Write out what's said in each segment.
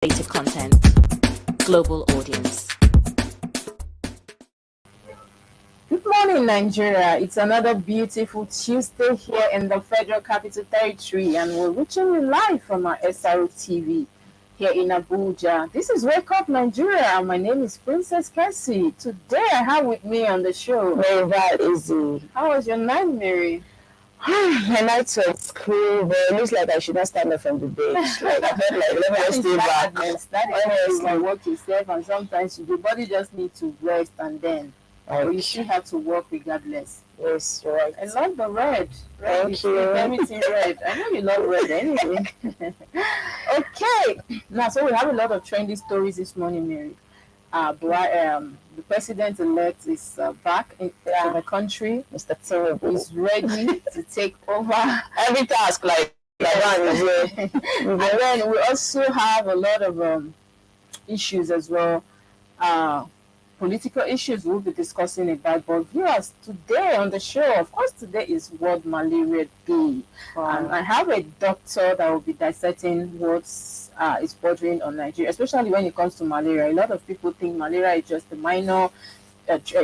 Creative content. Global audience. Good morning, Nigeria. It's another beautiful Tuesday here in the Federal Capital Territory, and we're reaching you live from our SRO TV here in Abuja. This is Wake Up Nigeria, and my name is Princess KESSY. Today, I have with me on the show Very easy. How was your night, Mary? My night was cool, but it looks like I should not stand up from the bed. Like, I felt like, let me just stay back. That is like work yourself, and sometimes your body just needs to rest, and then but you still have to work regardless. Yes, right. I love the red. Thank you. Everything red. I know you love red anyway. Okay. Now, so we have a lot of trendy stories this morning, Mary. The president-elect is back in the country. Mr. Tinubu is ready to take over every task, like that one is here. And then we also have a lot of issues as well. Political issues we'll be discussing about. But viewers, today on the show, of course, today is World Malaria Day. And I have a doctor that will be dissecting what's is bothering on Nigeria, especially when it comes to malaria. A lot of people think malaria is just a minor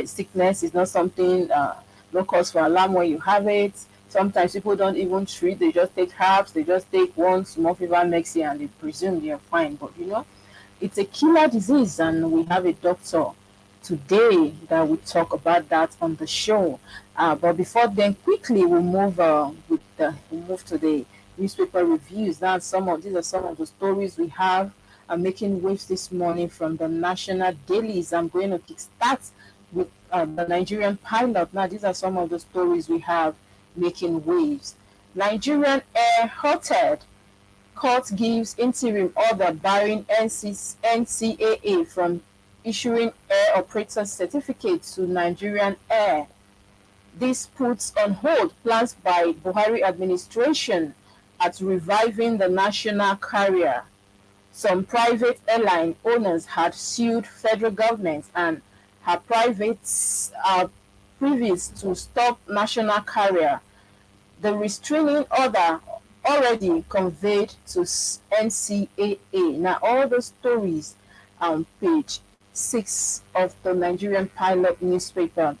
sickness. It's not something, no cause for alarm when you have it. Sometimes people don't even treat. They just take herbs. They just take one small fever mixie and they presume they're fine. But, you know, it's a killer disease, and we have a doctor today that will talk about that on the show. But before then, quickly we'll move to the newspaper reviews. These are some of the stories we have making waves this morning from the national dailies. I'm going to kickstart with the Nigerian pilot. Now, these are some of the stories we have making waves. Nigerian air halted. Court gives interim order barring NCAA from issuing air operator certificates to Nigerian Air. This puts on hold plans by Buhari administration at reviving the national carrier. Some private airline owners had sued federal government and her privates are privy to stop national carrier. The restraining order already conveyed to NCAA. Now, all the stories on page 6 of the Nigerian Pilot newspaper.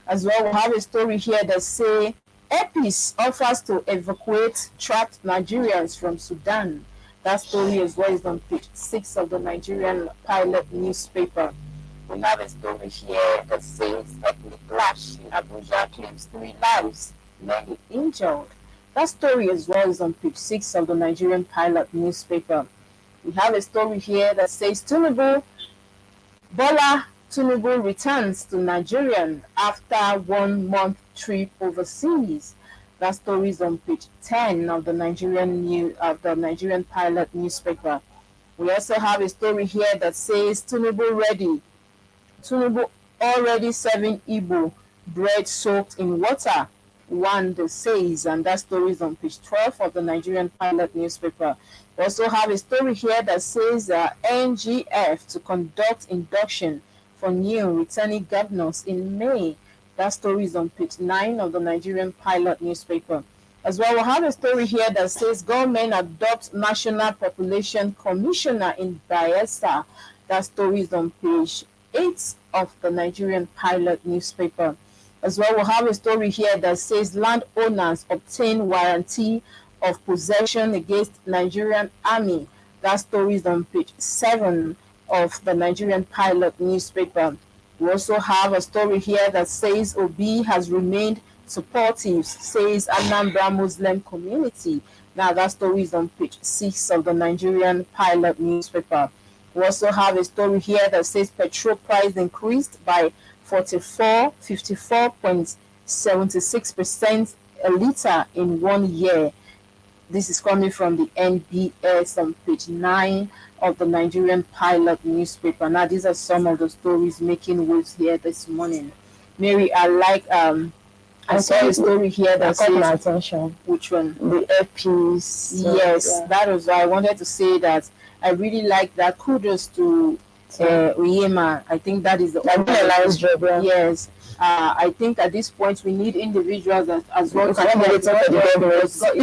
As well, we have a story here that say EPIS offers to evacuate trapped Nigerians from Sudan. That story as well is on page 6 of the Nigerian Pilot newspaper. We have a story here that says ethnic clash in Abuja claims 3 lives, many injured. That story as well is on page 6 of the Nigerian Pilot newspaper. We have a story here that says Bola Tinubu returns to Nigeria after 1 month trip overseas. That story is on page 10 of the Nigerian Pilot newspaper. We also have a story here that says Tinubu ready. Tinubu already serving Igbo bread soaked in water. One says, and that story is on page 12 of the Nigerian Pilot newspaper. We also have a story here that says NGF to conduct induction for new returning governors in May. That story is on page 9 of the Nigerian Pilot newspaper. As well, we have a story here that says government adopts National Population Commissioner in Bayelsa. That story is on page 8 of the Nigerian Pilot newspaper. As well, we have a story here that says landowners obtain warranty of possession against Nigerian Army. That story is on page 7 of the Nigerian Pilot newspaper. We also have a story here that says Obi has remained supportive, says Anambra Muslim community. Now that story is on page 6 of the Nigerian Pilot newspaper. We also have a story here that says petrol price increased by 54.76% a liter in 1 year. This is coming from the NBS on page 9 of the Nigerian Pilot newspaper. Now, these are some of the stories making waves here this morning. Mary, I saw a story here that caught my says, attention. Which one? The EPIS. Yes, yeah. That was why I wanted to say that I really like that. Kudos to Uyema. I think that is the nice job. Yeah. Yes. I think at this point we need individuals as well. It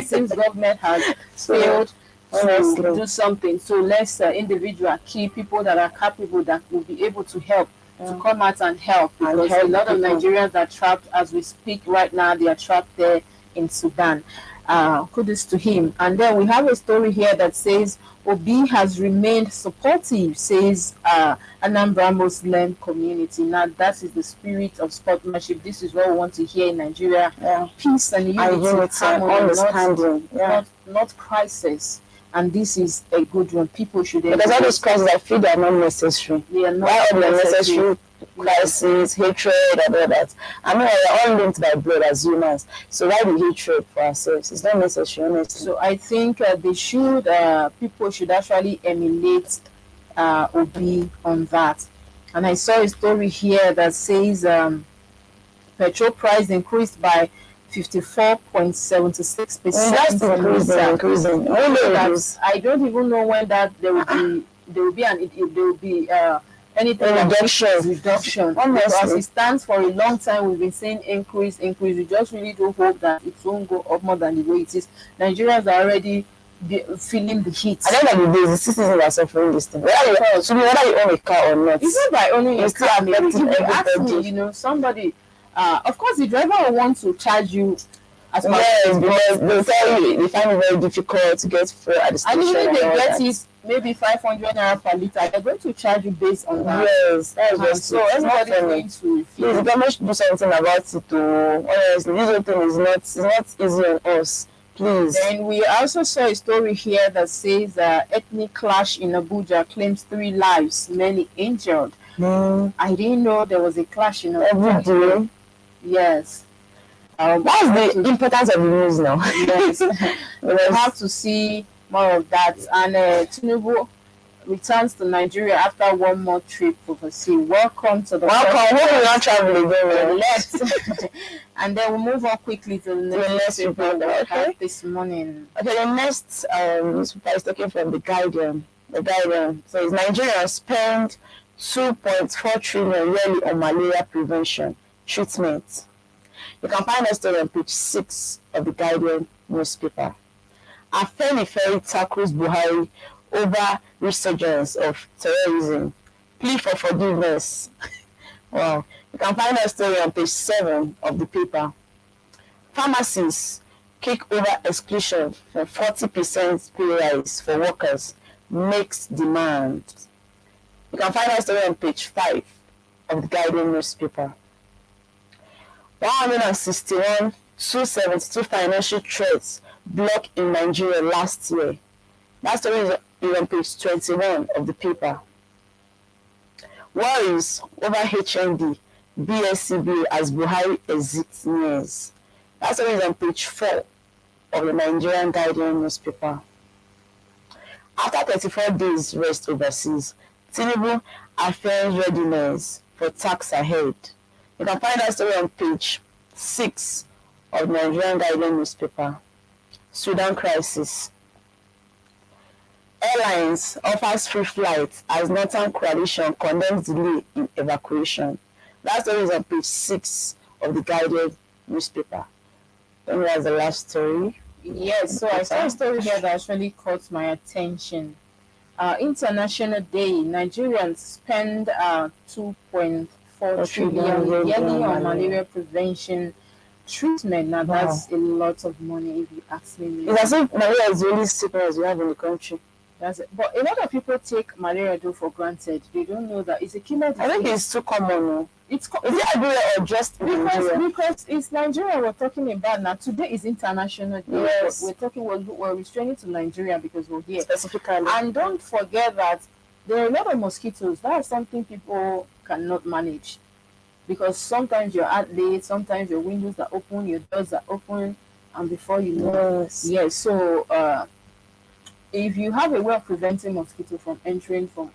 seems government has failed Honestly. to do something. So let's individual key people that are capable that will be able to help to come out and help, because help a lot of people. Nigerians are trapped as we speak right now. They are trapped there in Sudan. Kudos to him. And then we have a story here that says Obi has remained supportive, says Anambra Muslim community. Now that is the spirit of sportsmanship. This is what we want to hear in Nigeria. Yeah. Peace and unity, harmony, understanding. not crisis. And this is a good one. People should. Because all those crises, I feel they are not necessary. They are not Why all the necessary. necessary crises, hatred, and all that? I mean, we're all linked by blood as humans. So why the hatred for ourselves? It's not necessary, honestly. So I think they should. People should actually emulate Obi on that. And I saw a story here that says petrol price increased by 54.76%. That's increasing. I don't even know when that there will be anything reduction. Because it stands for a long time. We've been saying increase. We just really do hope that it won't go up more than the way it is. Nigerians are already feeling the heat. At the end of the day, the citizens are suffering this thing. Whether you own a car or not, it's not by owning a car. Maybe if you ask me, somebody. Of course, the driver will want to charge you as much. Yes, because they tell you they find it very difficult to get fuel at the station. And even if they get it, maybe 500 naira per liter, they're going to charge you based on that. Yes, that's just so everybody going to. Please, the government should do something about it. Honestly, this whole thing is not easy on us. Please. Then we also saw a story here that says ethnic clash in Abuja claims 3 lives, many injured. I didn't know there was a clash in Abuja. Yes. That's the importance of the news now. Yes. We'll have to see more of that. And Tinubu returns to Nigeria after one more trip overseas. Welcome to the Welcome. Hope you're not traveling again. Left. And then we'll move on quickly to the next report that we have this morning. Okay, the next newspaper is taken from the Guardian. The Guardian says Nigeria spend 2.4 trillion yearly on malaria prevention treatment. You can find that story on page 6 of the Guardian newspaper. Afenifere tackles Buhari over resurgence of terrorism. Plea for forgiveness. Wow. You can find that story on page 7 of the paper. Pharmacists kick over exclusion for 40% pay rise for workers makes demand. You can find that story on page 5 of the Guardian newspaper. 161 272 financial threats blocked in Nigeria last year. That story is on page 21 of the paper. Worries over HND, BSCB as Buhari exits news. That story is on page 4 of the Nigerian Guardian newspaper. After 34 days rest overseas, Tinubu affirms readiness for tax ahead. You can find that story on page 6 of the Nigerian Guardian newspaper. Sudan crisis. Airlines offers free flights as Northern Coalition condemns delay in evacuation. That story is on page 6 of the Guardian newspaper. Then that's the last story. Yes, so I saw a story here that actually caught my attention. International Day, Nigerians spend 2.4 trillion yearly on malaria prevention treatment. Now that's a lot of money if you ask me. It's as if malaria is the only sickness we have in the country. That's it. But a lot of people take malaria for granted. They don't know that it's a killer disease. I think it's too common. Is it everywhere or just Nigeria? Because it's Nigeria we're talking about now. Today is International Day. Yes. We're restraining to Nigeria because we're here. Specifically. And don't forget that there are a lot of mosquitoes. That is something people cannot manage. Because sometimes you're out late, sometimes your windows are open, your doors are open, and before you know, so if you have a way of preventing mosquito from entering from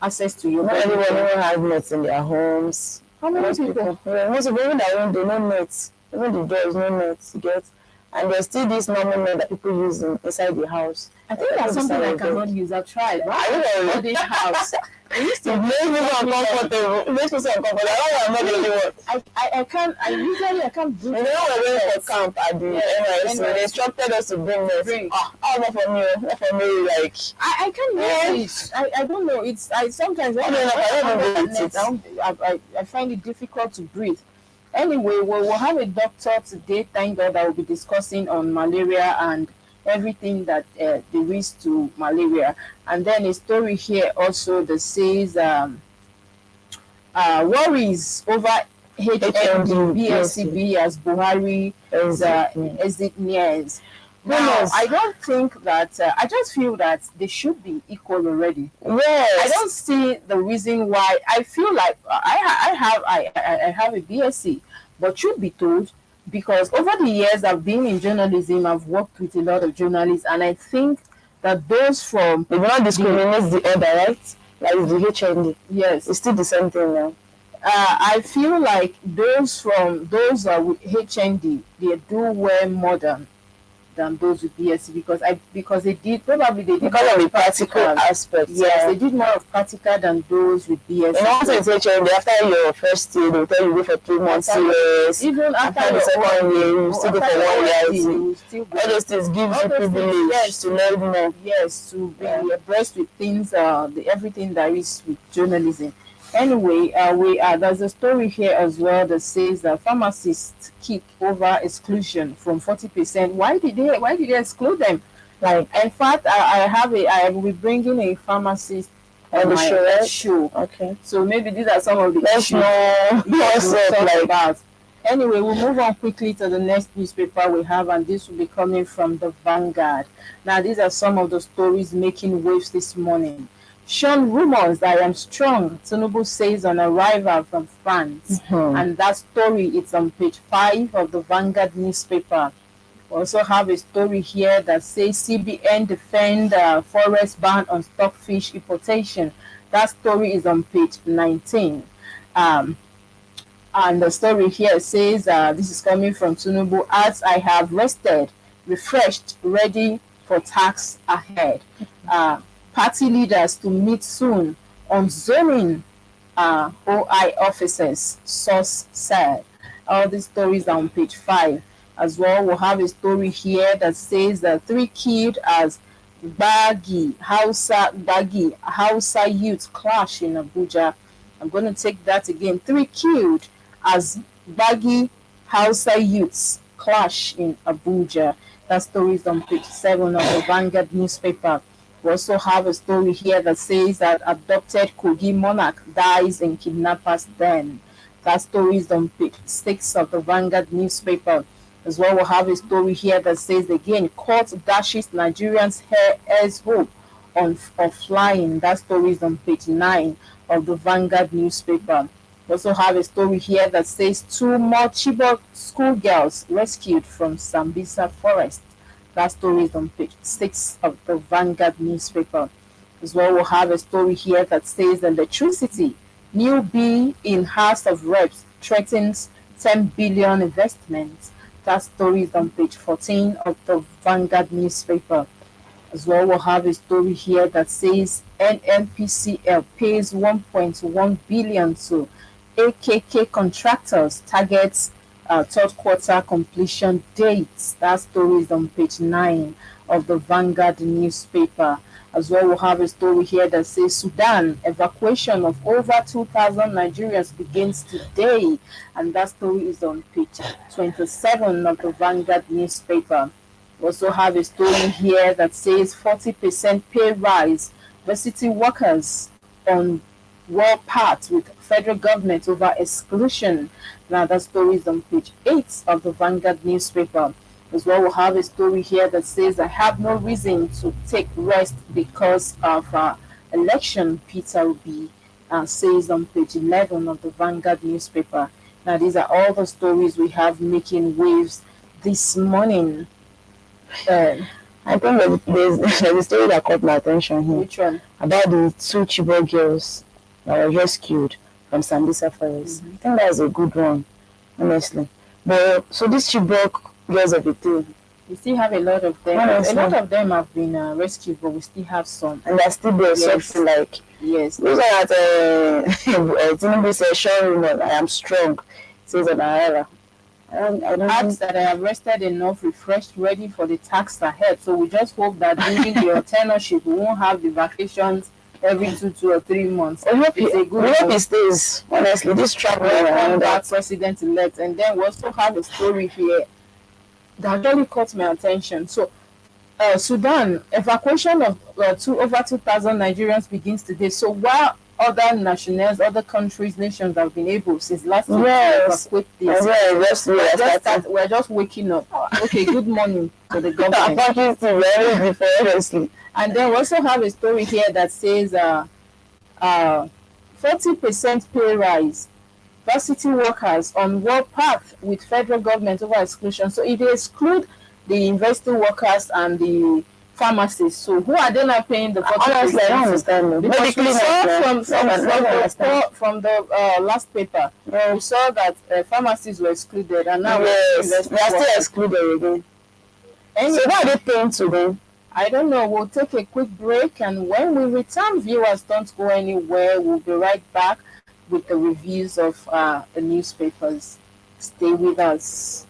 access to your not everyone has nets in their homes. How many people? Most people even their window, no nets. Even the doors, no nets. You get. and there's still this normal net that people use inside the house. I think that's something I cannot use. I've tried. I don't know. This house. I used to It makes me so uncomfortable. It makes me so uncomfortable. I don't know, I'm not the only one. I can't. I can't do. You know, when we went for camp at the NYC, they instructed us to bring this. Not for me. Not for me. Like I can't use it. I don't know. It's sometimes when I find it difficult to breathe. Anyway, we'll have a doctor today. Thank God, that will be discussing on malaria and everything that there is to malaria. And then a story here also that says worries over HMD BSCB as Buhari exit nears. Now, I don't think that, I just feel that they should be equal already. Yes. I don't see the reason why. I feel like I have a BSc, but truth be told, because over the years I've been in journalism, I've worked with a lot of journalists, and I think that those from... They will not discriminate the other, right? Like the HND. Yes. It's still the same thing now. I feel like those with HND, they do well more than those with BSc, because they did because of the practical aspect. Yes, they did more of practical than those with BSc. And also it's HND, after your first year, they'll tell you go for 3 months serious. Even after the second year, you still go for 1 year. All those things give you privilege to learn more. Yes, to be abreast with things, everything that is with journalism. Anyway, there's a story here as well that says that pharmacists kick over exclusion from 40%. Why did they exclude them? Like, in fact, I will be bringing a pharmacist on the show. Okay. So maybe these are some of the issues we'll talk about. Anyway, we'll move on quickly to the next newspaper we have, and this will be coming from the Vanguard. Now, these are some of the stories making waves this morning. Sean rumors that I am strong, Tinubu says on arrival from France. And that story is on page 5 of the Vanguard newspaper. We also have a story here that says CBN defend forest ban on stockfish importation. That story is on page 19. And the story here says, this is coming from Tinubu, as I have rested, refreshed, ready for tax ahead. Party leaders to meet soon on zoning OI officers, source said. All these stories are on page 5. As well, we'll have a story here that says that 3 killed as Hausa youth clash in Abuja. I'm going to take that again. 3 killed as Hausa youths clash in Abuja. That story is on page 7 of the Vanguard newspaper. We also have a story here that says that adopted Kogi monarch dies in kidnappers' den. That story is on page 6 of the Vanguard newspaper. As well, we'll have a story here that says again, court dashes Nigerians' heirs hope of flying. That story is on page 9 of the Vanguard newspaper. We also have a story here that says 2 more Chibok schoolgirls rescued from Sambisa forest. That story is on page 6 of the Vanguard newspaper. As well, we'll have a story here that says electricity, new bill in House of Reps threatens 10 billion investment. That story is on page 14 of the Vanguard newspaper. As well, we'll have a story here that says NNPCL pays 1.1 billion to AKK contractors, targets third quarter completion dates. That story is on page 9 of the Vanguard newspaper. As well, we'll have a story here that says Sudan evacuation of over 2,000 Nigerians begins today, and that story is on page 27 of the Vanguard newspaper. We also have a story here that says 40% pay rise, varsity workers on war part with federal government over exclusion. Now that story is on page 8 of the Vanguard newspaper. As well, we'll have a story here that says I have no reason to take rest because of election, Peter Obi says on page 11 of the Vanguard newspaper. Now these are all the stories we have making waves this morning. I think there's a story that caught my attention here. Which one? About the 2 Chibok girls that were rescued from Sambisa forest. I think that's a good one, honestly. But so these Chibok girls of the day, We still have a lot of them. Honestly. A lot of them have been rescued, but we still have some. And they're still there suffering like. Yes. Those are at Tinubu said, "Sure, I am strong." Says on Naira. I don't Acts that I have rested enough, refreshed, ready for the task ahead. So we just hope that during the tenureship, we won't have the vacations every 2 or 3 months. I hope he stays. Honestly, this travel around that president-elect. And then we also have a story here that really caught my attention. So Sudan, evacuation of over 2,000 Nigerians begins today. So while other nationals, other countries, nations have been able since last week to evacuate this, we're just waking up. Okay, good morning to the government. And then we also have a story here that says 40% pay rise. Varsity workers on work path with federal government over exclusion. So if they exclude the university workers and the pharmacists, so who are they not paying the 40%? Honestly, I don't understand. Because we saw from the last paper, we saw that pharmacists were excluded, and now they are still excluded again. So what are they paying to them? I don't know. We'll take a quick break, and when we return, viewers, don't go anywhere. We'll be right back with the reviews of the newspapers. Stay with us.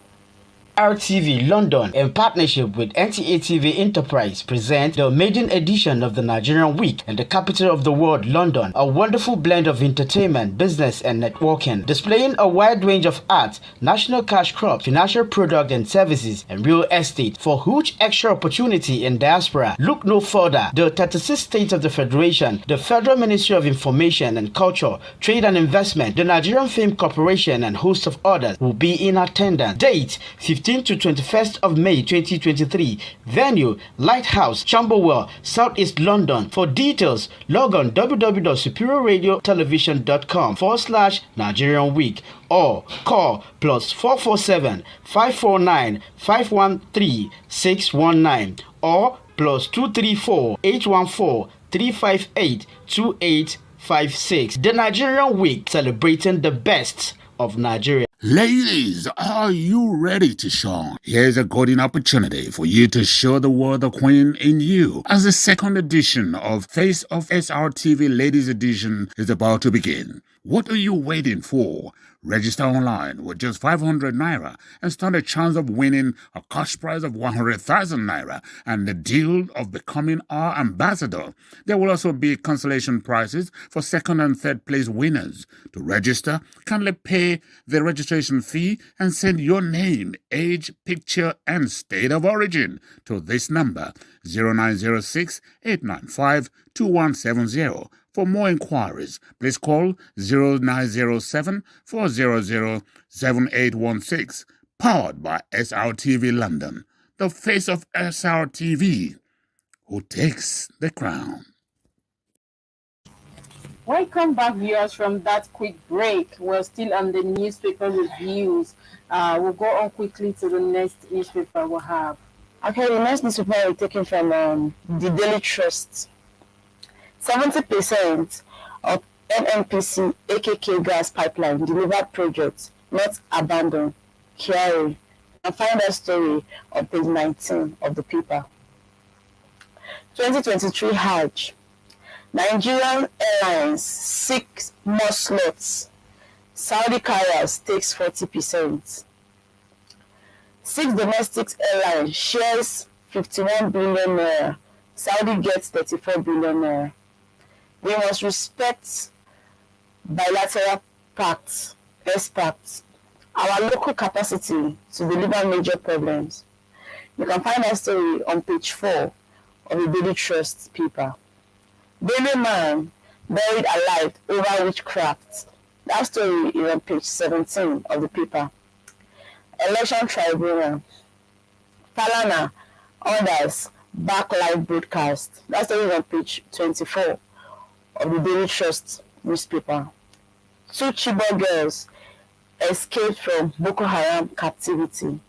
RTV London, in partnership with NTA TV Enterprise, present the maiden edition of the Nigerian Week in the capital of the world, London. A wonderful blend of entertainment, business, and networking, displaying a wide range of art, national cash crops, financial product and services, and real estate for huge extra opportunity in diaspora. Look no further. The 36 states of the Federation, the Federal Ministry of Information and Culture, Trade and Investment, the Nigerian Film Corporation, and host of others will be in attendance. Date 15 to 21st of May 2023. Venue Lighthouse, Camberwell, Southeast London. For details, log on www.superiorradiotelevision.com/Nigerian Week or call +447 549 513 619 or +234 814 358 2856. The Nigerian Week, celebrating the best of Nigeria. Ladies, are you ready to shine? Here's a golden opportunity for you to show the world the queen in you, as the second edition of Face of SRTV Ladies Edition is about to begin. What are you waiting for? Register online with just 500 naira and stand a chance of winning a cash prize of 100,000 naira and the deal of becoming our ambassador. There will also be consolation prizes for second and third place winners. To register, kindly pay the registration fee and send your name, age, picture, and state of origin to this number 0906 895 2170. For more inquiries, please call 0907 400 7816. Powered by SRTV London, the face of SRTV, who takes the crown. Welcome back, viewers, from that quick break. We're still on the newspaper reviews. We'll go on quickly to the next newspaper we'll have. Okay, the next newspaper we're taking from the Daily Trust. 70% of NNPC AKK gas pipeline delivered projects not abandoned. Kyari. And find that story on page 19 of the paper. 2023 Hajj. Nigerian Airlines 6 more slots. Saudi carriers takes 40%. 6 domestic airlines shares 51 billion naira. Saudi gets 34 billion naira. We must respect bilateral pacts, pacts, our local capacity to deliver major problems. You can find that story on page 4 of the Daily Trust paper. Daily Man buried alive over witchcraft. That story is on page 17 of the paper. Election Tribunal. Falana orders back live broadcast. That story is on page 24 of the Daily Trust newspaper. 2 Chibok girls escaped from Boko Haram captivity.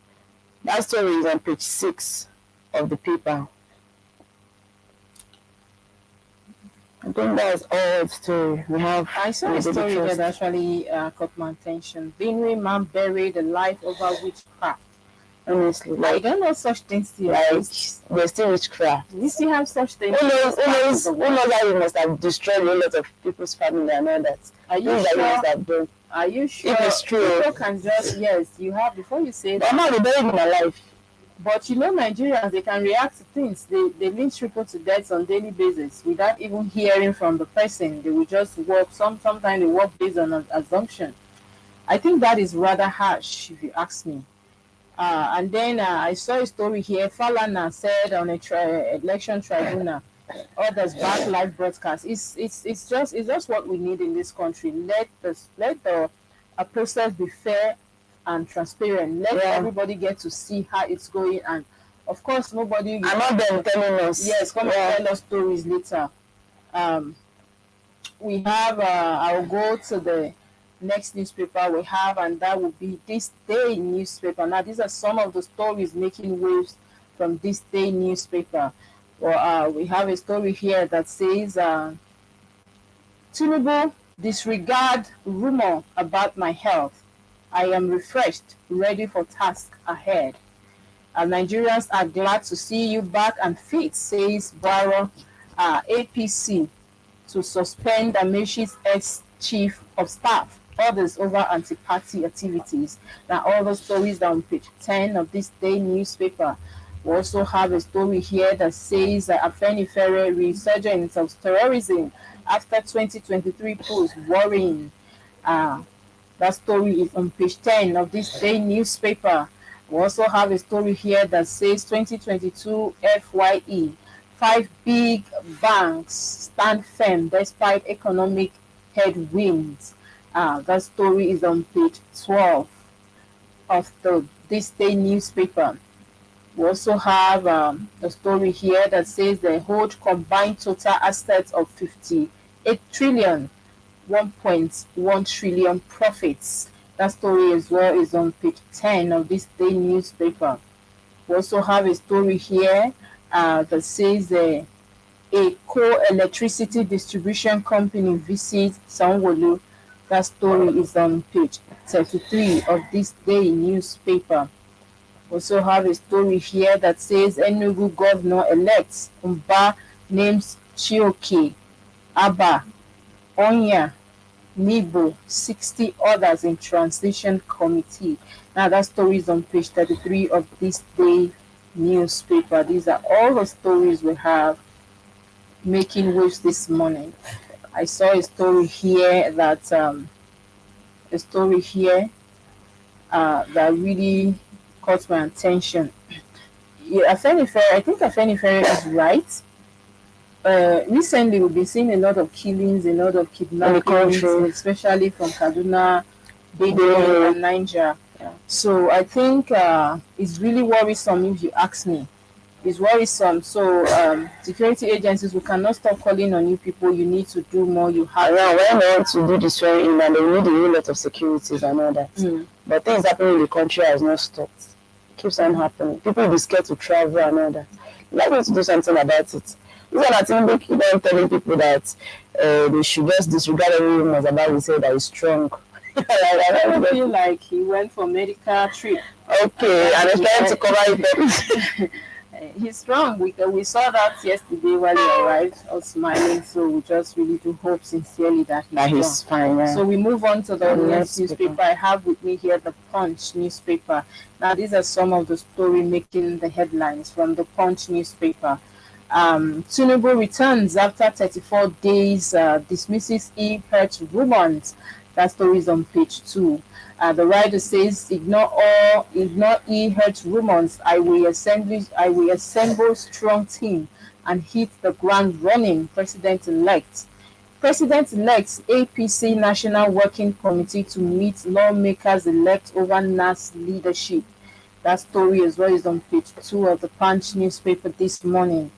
That story is on page 6 of the paper. I think that's all the story we have. I saw a story that actually caught my attention. Benue man buried alive over witchcraft. Honestly, I like, don't know such things still like exist. there's still witchcraft. We still have such things. Who knows? in Who this knows? part Who of the world. knows how you must have destroyed a lot of people's family and all that. Are you Things that you sure? must have done. Are you sure? If it's true. People can just, yes, you have, before you say But that. now they buried him alive. But you know, Nigerians, they can react to things. They lynch people to death on daily basis without even hearing from the person. They will just work. Sometimes they work based on an assumption. I think that is rather harsh, if you ask me. And then I saw a story here. Falana said on a election tribunal, others back live broadcast. It's just what we need in this country. Let the process be fair and transparent. Let everybody get to see how it's going, and of course nobody. I'm not them telling us. Yes, come and tell us stories later. We have. I'll go to the next newspaper we have, and that will be This Day newspaper. Now, these are some of the stories making waves from This Day newspaper. Well, we have a story here that says, Tinubu disregard rumor about my health. I am refreshed, ready for task ahead. Nigerians are glad to see you back and fit, says Baro APC to suspend Ameshi's ex-chief of staff. Others over anti-party activities. Now, all the stories are on page 10 of This Day newspaper. We also have a story here that says Afenifere resurgence of terrorism after 2023 polls worrying. That story is on page 10 of This Day newspaper. We also have a story here that says 2022 FYE. 5 big banks stand firm despite economic headwinds. That story is on page 12 of This Day newspaper. We also have a story here that says they hold combined total assets of 58 trillion, 1.1 trillion profits. That story as well is on page 10 of This Day newspaper. We also have a story here that says a co-electricity distribution company visits Sanwo-Olu. That story is on page 33 of This Day newspaper. We also have a story here that says Enugu governor-elect Mba names Chioke, Abba, Onya, Nibo, 60 others in transition committee. Now that story is on page 33 of This Day newspaper. These are all the stories we have making waves this morning. I saw a story here that that really caught my attention. Yeah, I think Afenifere is right. Recently, we've been seeing a lot of killings, a lot of kidnappings, especially from Kaduna, Benue, and Niger. Yeah. So I think it's really worrisome if you ask me. It's worrisome. So security agencies, we cannot stop calling on you people. You need to do more. You have. Yeah, when we want to do this way, and they need a whole lot of securities and all that. But things happening in the country has not stopped. It keeps on happening. People will be scared to travel and all that. Like me to do something about it. These are the things they keep on telling people that they should just disregard every rumors about we say that he's strong. I don't feel like he went for medical trip. Okay, and he's trying to cover it. He's strong. We saw that yesterday when he arrived, all smiling. So we just really do hope sincerely that he's fine. Yeah. So we move on to the next newspaper. I have with me here the Punch newspaper. Now these are some of the story making the headlines from the Punch newspaper. Tinubu returns after 34 days, dismisses e-hurt rumors. That story is on page 2. The writer says, ignore e-hurt rumors. I will assemble strong team and hit the ground running. President-elect APC National Working Committee to meet lawmakers-elect over NAS leadership. That story as well is on page 2 of the Punch newspaper this morning.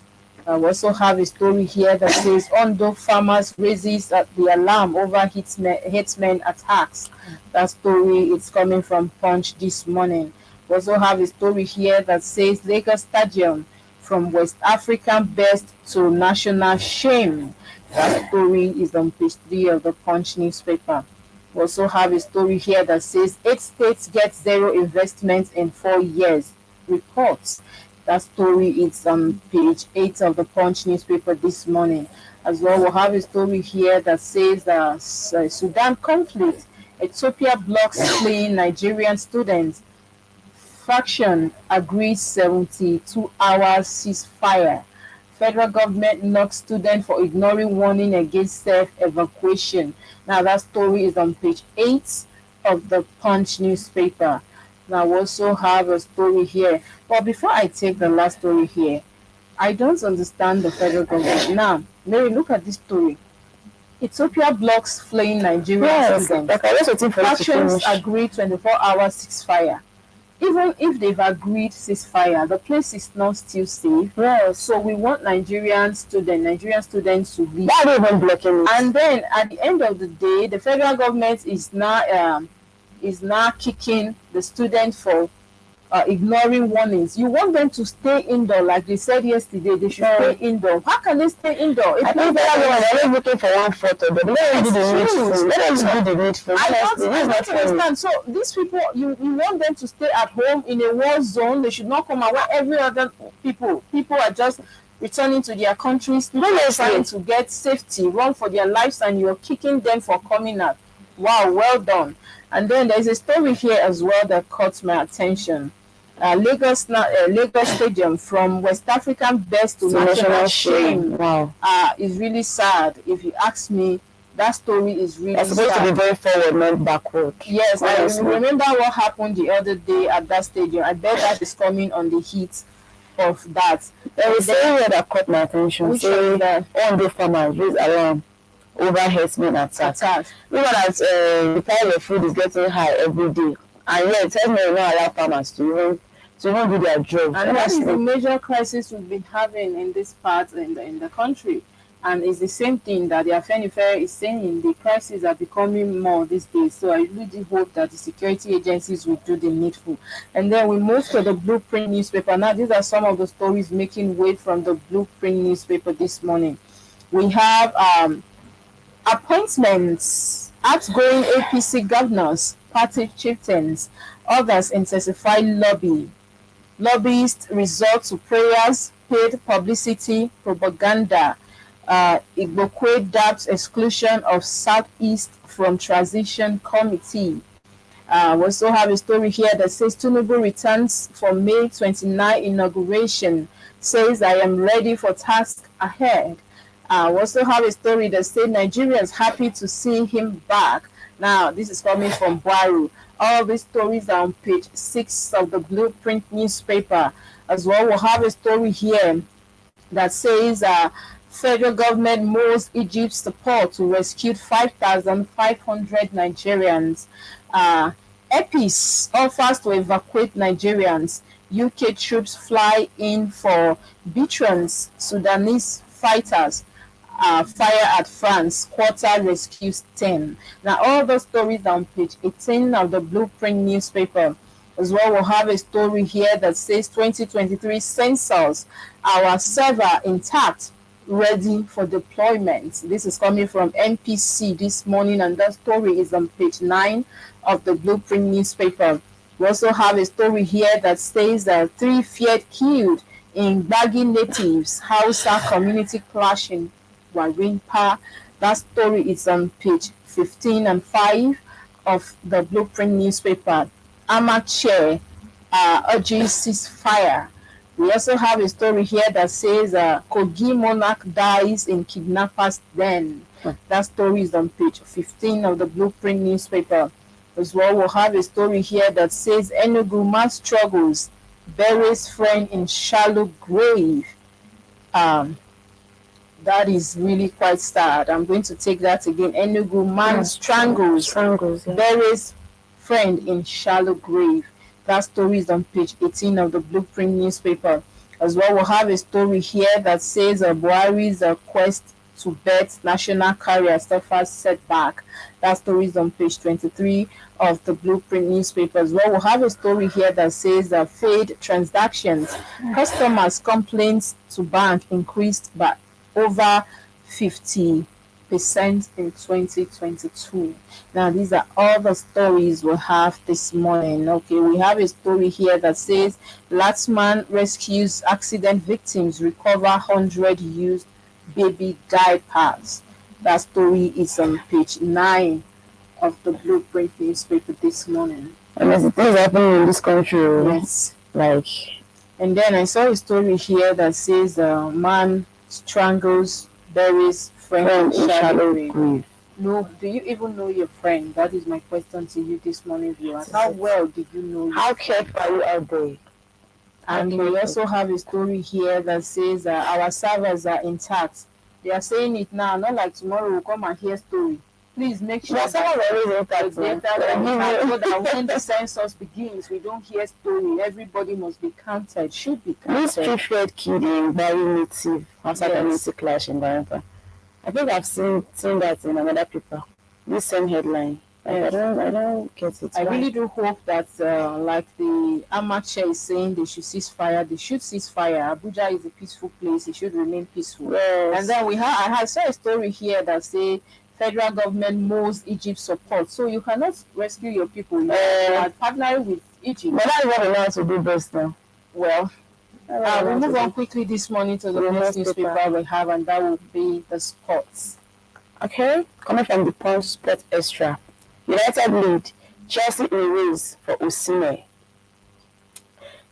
We also have a story here that says Ondo farmers raises the alarm over hitmen attacks. That story is coming from Punch this morning. We also have a story here that says Lagos Stadium from West African best to national shame. That story is on page 3 of the Punch newspaper. We also have a story here that says 8 states get zero investment in 4 years. reports. That story is on page 8 of the Punch newspaper this morning. As well, we'll have a story here that says Sudan conflict, Ethiopia blocks fleeing Nigerian students, faction agrees 72 hours ceasefire. Federal government knocks student for ignoring warning against self-evacuation. Now that story is on page 8 of the Punch newspaper. Now we also have a story here. But before I take the last story here, I don't understand the federal government. Now, Mary, look at this story. Ethiopia blocks fleeing Nigerian students. Like I was waiting for you to Factions finish. agree 24-hour ceasefire. Even if they've agreed ceasefire, the place is not still safe. Yes. So we want Nigerian students to leave. Why are they even blocking it? And then at the end of the day, the federal government is now kicking the students for ignoring warnings. You want them to stay indoor, like they said yesterday. They should stay indoor. How can they stay indoor? I think they're always looking for one photo, but let us do the needful. Let us do the needful. I don't understand. So these people, you want them to stay at home in a war zone. They should not come out where every other people are just returning to their countries, trying to get safety, run for their lives, and you're kicking them for coming out. Wow, well done. And then there's a story here as well that caught my attention. Lagos Stadium, from West African best to national shame. Wow. Is really sad. If you ask me, that story is really It's supposed sad. to be very forward, not backward. Yes, I Honestly. remember what happened the other day at that stadium. I bet that is coming on the heat of that. There was a story that caught my attention. Which Say, one is that? one day farmers raise alarm over herdsmen attack. Remember that the price of food is getting high every day, and yet herdsmen will not allow farmers to even do their job. And that is the major crisis we've been having in this part in the country. And it's the same thing that the Afenifere is saying. The crises are becoming more these days. So I really hope that the security agencies will do the needful. And then we move to the Blueprint newspaper. Now, these are some of the stories making way from the Blueprint newspaper this morning. We have appointments, outgoing APC governors, party chieftains, others intensify lobby. Lobbyists resort to prayers, paid publicity, propaganda. Igbokwe dabs exclusion of Southeast from transition committee. We also have a story here that says Tinubu returns for May 29 inauguration, says I am ready for task ahead. We also have a story that says Nigerians happy to see him back. Now, this is coming from Buaru. All these stories are on page 6 of the Blueprint newspaper. As well, we'll have a story here that says federal government moves Egypt's support to rescue 5,500 Nigerians. EPIS offers to evacuate Nigerians. UK troops fly in for veterans. Sudanese fighters fire at France. Quarter rescues 10. Now, all those stories are on page 18 of the Blueprint newspaper. As well, we'll have a story here that says 2023 census, our server intact, ready for deployment. This is coming from NPC this morning, and that story is on page 9 of the Blueprint newspaper. We also have a story here that says that 3 feared killed in Gbagi natives Hausa community clash in Warimpa. That story is on page 15 and 5 of the Blueprint newspaper. Amateur urges ceasefire. We also have a story here that says Kogi monarch dies in kidnappers' den. That story is on page 15 of the Blueprint newspaper. As well, we'll have a story here that says Enugu man struggles, buries friend in shallow grave. That is really quite sad. I'm going to take that again. Enugu man strangles, buries friend in shallow grave. That story is on page 18 of the Blueprint newspaper. As well, we'll have a story here that says Buhari's quest to bet national carrier suffers setback. That story is on page 23 of the Blueprint newspaper. As well, we'll have a story here that says fade transactions. Customers' complaints to bank increased by over 50%. in 2022. Now, these are all the stories we have this morning. Okay, we have a story here that says Latsman rescues accident victims, recover 100 used baby diapers. That story is on page 9 of the Blueprint newspaper this morning. And there's things happening in this country. Yes. Like, and then I saw a story here that says man strangles, buries friend in shallow grave. No, do you even know your friend? That is my question to you this morning, viewers. How well did you know you? How careful are you out there? And we also have a story here that says our servers are intact. They are saying it now, not like tomorrow we'll come and hear story. Please make sure that the data so that when the census begins, we don't hear story. Everybody must be counted, should be counted. This street kid in Barry Native after community clash in Barapa. I think I've seen that in another paper. This same headline. Like, I don't get it. I really do hope that, like the amateur is saying, they should cease fire. They should cease fire. Abuja is a peaceful place. It should remain peaceful. Yes. And then I saw a story here that say federal government mows Egypt support. So you cannot rescue your people. You are partnering with Egypt. But that's what we want to do best now. Well, we'll move on quickly this morning to the next newspaper we have, and that will be the sports. Okay, coming from the Punch Sport Extra. United lead, Chelsea in race for Osimhen.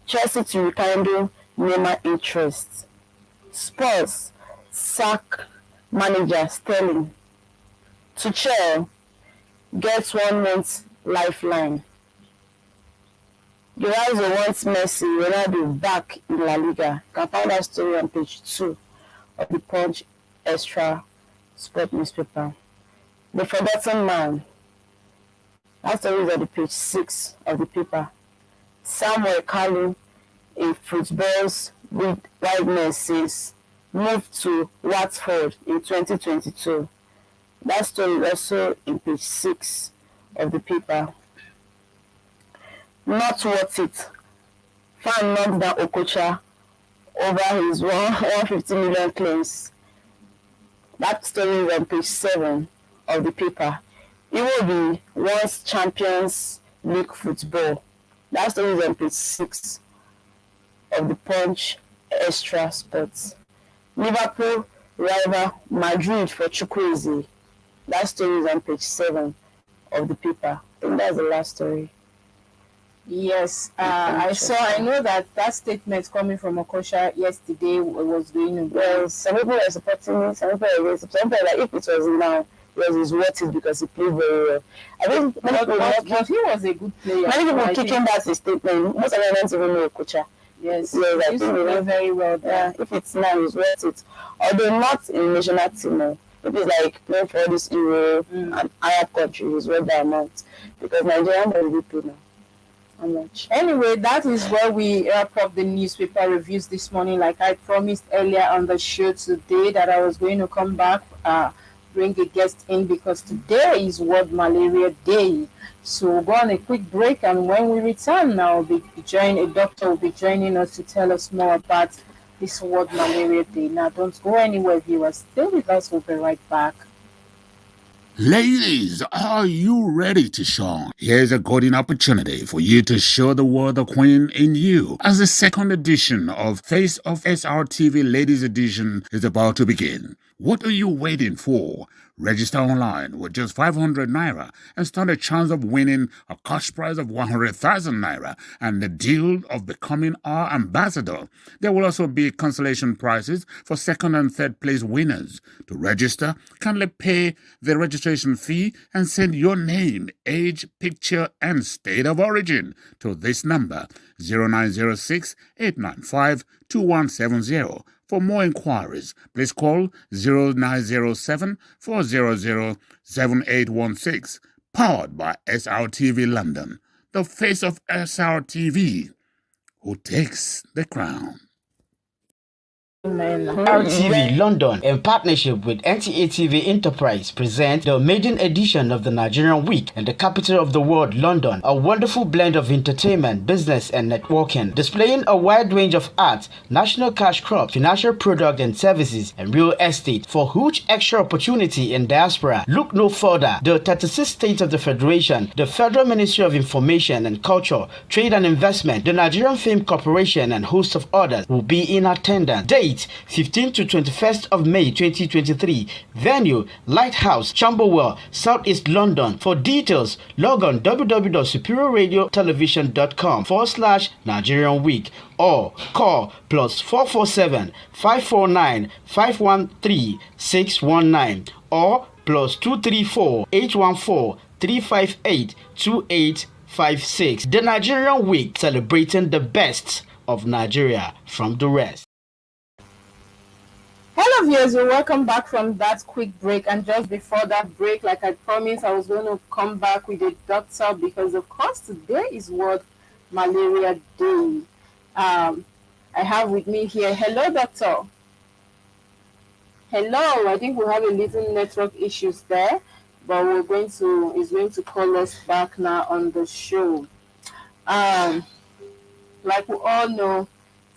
Chelsea to rekindle Neymar interest. Spurs sack manager Sterling. Tuchel gets 1 month lifeline. Girazo wants Messi Ronaldo back in La Liga. You can find that story on page 2 of the Punch Extra Sport newspaper. The Forgotten Man. That story is on the page 6 of the paper. Samuel Kalu, a football's wideness, says moved to Watford in 2022. That story is also in page 6 of the paper. Not worth it. Fan knocks down Okocha over his 150 million claims. That story is on page 7 of the paper. It will be once Champions League football. That story is on page 6 of the Punch Extra Sports. Liverpool rival Madrid for Chukwueze. That story is on page 7 of the paper. I think that's the last story. Yes, I know that statement coming from Okosha yesterday was going to be. Well, some people are supporting it, some people are against it. Some people are like, if it was now, it's worth it because he played very well. I think many people but he was a good player. Many people kicking that statement. Most of them don't even know Okocha. Yes, I think he played very well there. Yeah, if it's now, it's worth it. Although not in national team, if it's like playing for this Euro and Arab countries, worth the amount. Because Nigerian don't really play now. How much? Anyway, that is where we wrap up the newspaper reviews this morning. Like I promised earlier on the show today that I was going to come back, bring a guest in because today is World Malaria Day. So we'll go on a quick break, and when we return now, a doctor will be joining us to tell us more about this World Malaria Day. Now don't go anywhere, viewers. Stay with us, we'll be right back. Ladies, are you ready to shine? Here's a golden opportunity for you to show the world the queen in you as the second edition of Face of SRTV Ladies Edition is about to begin. What are you waiting for? Register online with just 500 naira and stand a chance of winning a cash prize of 100,000 naira and the deal of becoming our ambassador. There will also be consolation prizes for second and third place winners. To register, kindly pay the registration fee and send your name, age, picture, and state of origin to this number 0906 895 2170. For more inquiries, please call 0907 400 7816. Powered by SRTV London, the face of SRTV, who takes the crown. Amen. RTV London, in partnership with NTA TV Enterprise, present the maiden edition of the Nigerian Week in the capital of the world, London. A wonderful blend of entertainment, business, and networking, displaying a wide range of arts, national cash crops, financial product and services, and real estate. For huge extra opportunity in diaspora, look no further. The 36 states of the Federation, the Federal Ministry of Information and Culture, Trade and Investment, the Nigerian Film Corporation, and host of others will be in attendance. Date 15th to 21st of May 2023. Venue Lighthouse, Camberwell, Southeast London. For details, log on www.superiorradiotelevision.com/Nigerian Week or call +447 549 513 619 or +234 814 358 2856. The Nigerian Week, celebrating the best of Nigeria from the rest. Hello viewers, you're welcome back from that quick break. And just before that break, like I promised, I was going to come back with a doctor because of course today is World Malaria Day. I have with me here, hello doctor. Hello, I think we have a little network issues there, but he's going to call us back now on the show. Like we all know,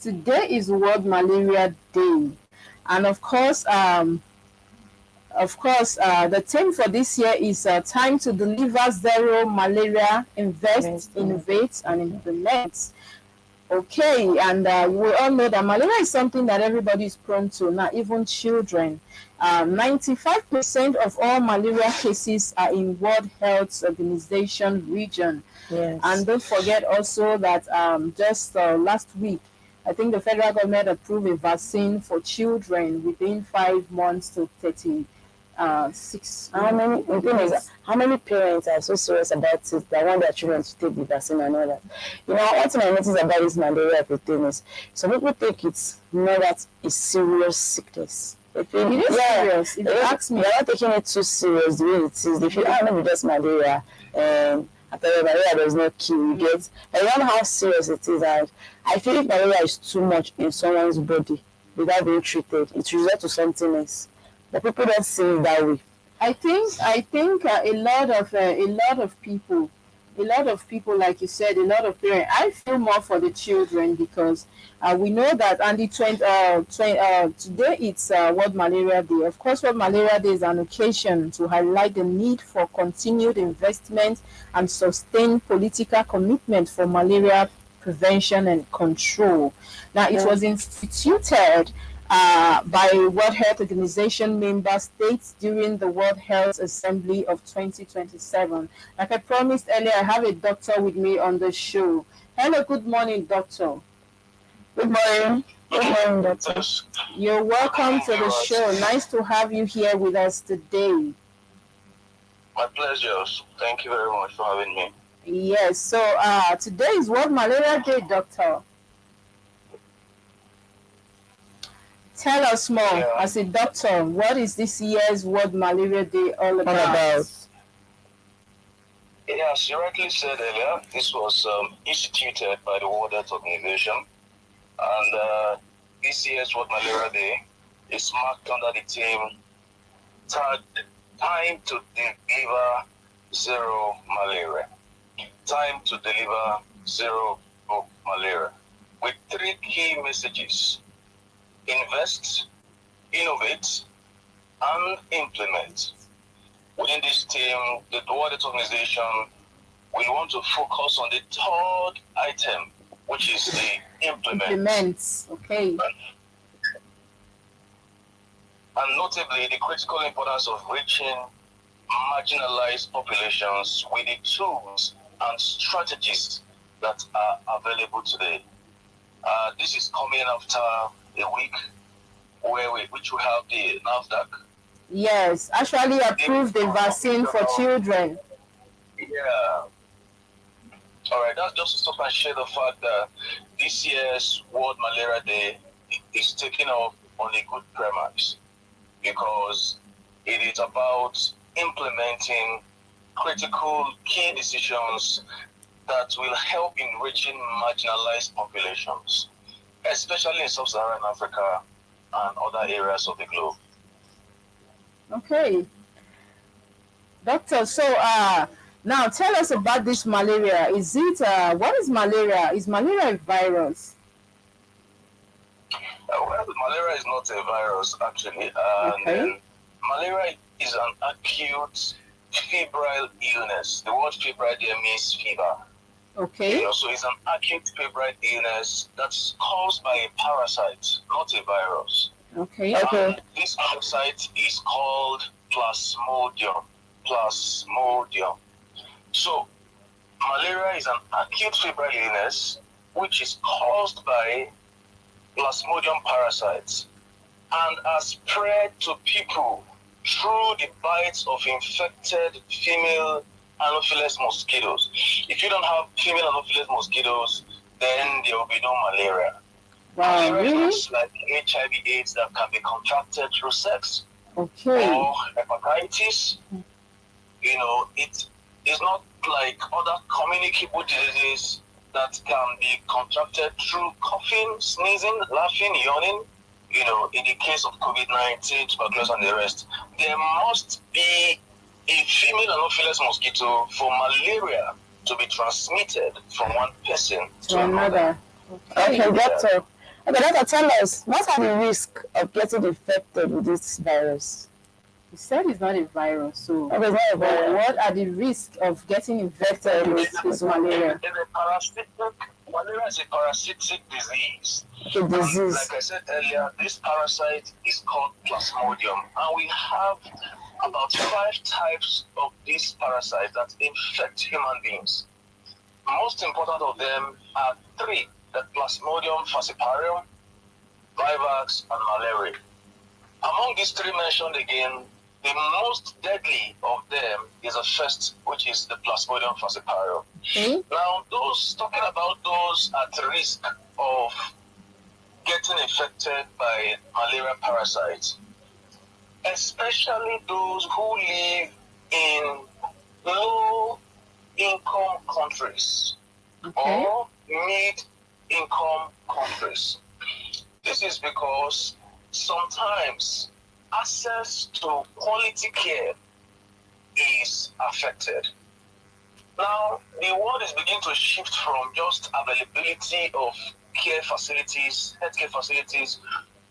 today is World Malaria Day. And of course, the theme for this year is time to deliver zero malaria, invest, innovate, and implement. Okay, and we all know that malaria is something that everybody is prone to now, even children. 95% of all malaria cases are in World Health Organization region. Yes. And don't forget also that just last week, I think the federal government approved a vaccine for children within 5 months to 36. How many parents are so serious about it that want their children to take the vaccine and all that? You know, one thing I noticed about this malaria thing is some people think it's not that it's serious sickness. They feel It is serious. If you ask me, they're not taking it too serious the way it is. They feel, maybe just malaria. After malaria does not kill, you get. But you don't know how serious it is. And I feel if malaria is too much in someone's body without being treated, it results to something else. But people don't see it that way. I think a lot of people, like you said, a lot of parents. I feel more for the children because we know that, and today it's World Malaria Day. Of course, World Malaria Day is an occasion to highlight the need for continued investment and sustained political commitment for malaria prevention and control. Now, it was instituted by World Health Organization member states during the World Health Assembly of 2027. Like I promised earlier, I have a doctor with me on the show. Hello, good morning, doctor. Good morning. Good morning, doctor. You're welcome to the show. Nice to have you here with us today. My pleasure. Thank you very much for having me. Yes, so today is World Malaria Day, doctor. Tell us more, as a doctor, what is this year's World Malaria Day all about? As you rightly said earlier, this was instituted by the World Health Organization, and this year's World Malaria Day is marked under the theme Time to Deliver Zero Malaria. Time to Deliver Zero Malaria, with 3 key messages: invest, innovate, and implement. Within this team, the World Health Organization, we want to focus on the 3rd item, which is the implement. Okay. And notably, the critical importance of reaching marginalized populations with the tools and strategies that are available today. This is coming after a week which we have the NAFDAC. Yes, actually approved the vaccine for children. Yeah. All right, that's just to stop and share the fact that this year's World Malaria Day is taking off on a good premise because it is about implementing critical key decisions that will help in reaching marginalized populations, especially in sub-Saharan Africa and other areas of the globe. Okay, doctor. So now tell us about this malaria. Is it what is malaria? Is malaria a virus? Well, malaria is not a virus actually, and Okay. then malaria is an acute febrile illness. The word febrile there means fever. Okay. So it's an acute febrile illness that's caused by a parasite, not a virus. Okay. And this parasite is called Plasmodium. Plasmodium. So malaria is an acute febrile illness which is caused by Plasmodium parasites and are spread to people through the bites of infected female Anopheles mosquitoes. If you don't have female Anopheles mosquitoes, then there will be no malaria. Wow, Malaria really? is like HIV/AIDS that can be contracted through sex Okay. or hepatitis. It is not like other communicable diseases that can be contracted through coughing, sneezing, laughing, yawning. In the case of COVID-19, tuberculosis, and the rest, there must be a female Anopheles mosquito for malaria to be transmitted from one person to another. Okay, doctor. Okay, doctor, tell us, what are the risks of getting infected with this virus? You said it's not a virus, so Okay, it's not a virus. what are the risks of getting infected with this malaria? Malaria is a parasitic disease. The disease. Like I said earlier, this parasite is called Plasmodium, and we have about 5 types of these parasites that infect human beings. Most important of them are 3: the Plasmodium falciparum, vivax, and malaria. Among these 3 mentioned again, the most deadly of them is the first, which is the Plasmodium falciparum. Okay. Now, talking about those at risk of getting infected by malaria parasites, especially those who live in low-income countries or mid-income countries. This is because sometimes access to quality care is affected. Now, the world is beginning to shift from just availability of healthcare facilities,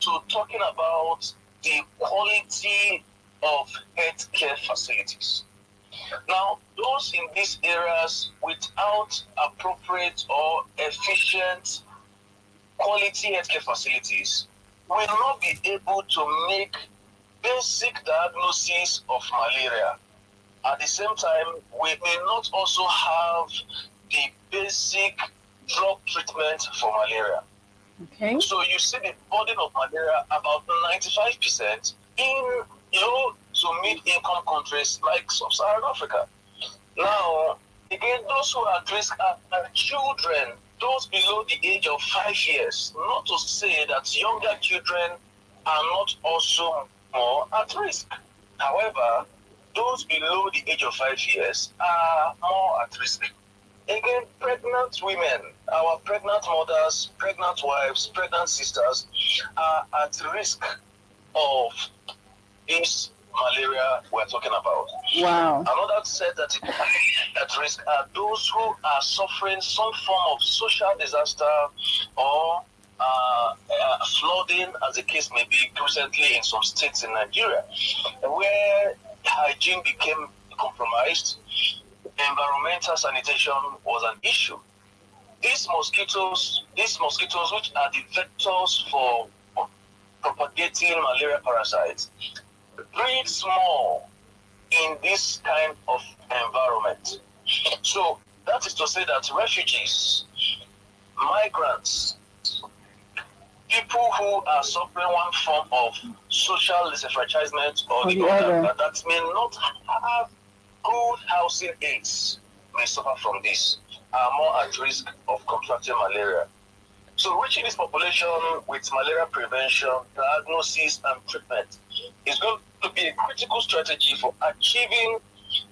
to talking about the quality of healthcare facilities. Now, those in these areas without appropriate or efficient quality healthcare facilities will not be able to make basic diagnosis of malaria. At the same time, we may not also have the basic drug treatment for malaria. Okay. So you see the burden of malaria about 95% in low to mid-income countries like sub-Saharan Africa. Now, again, those who are at risk are children, those below the age of 5 years. Not to say that younger children are not also more at risk. However, those below the age of 5 years are more at risk. Again, pregnant women, our pregnant mothers, pregnant wives, pregnant sisters are at risk of this malaria we're talking about. Wow. Another set that is at risk are those who are suffering some form of social disaster or flooding, as the case may be recently in some states in Nigeria, where hygiene became compromised, environmental sanitation was an issue. These mosquitoes, which are the vectors for propagating malaria parasites, breed small in this kind of environment. So that is to say that refugees, migrants, people who are suffering one form of social disenfranchisement or the other, that may not have good housing aids, may suffer from this, are more at risk of contracting malaria. So reaching this population with malaria prevention, diagnosis, and treatment is going to be a critical strategy for achieving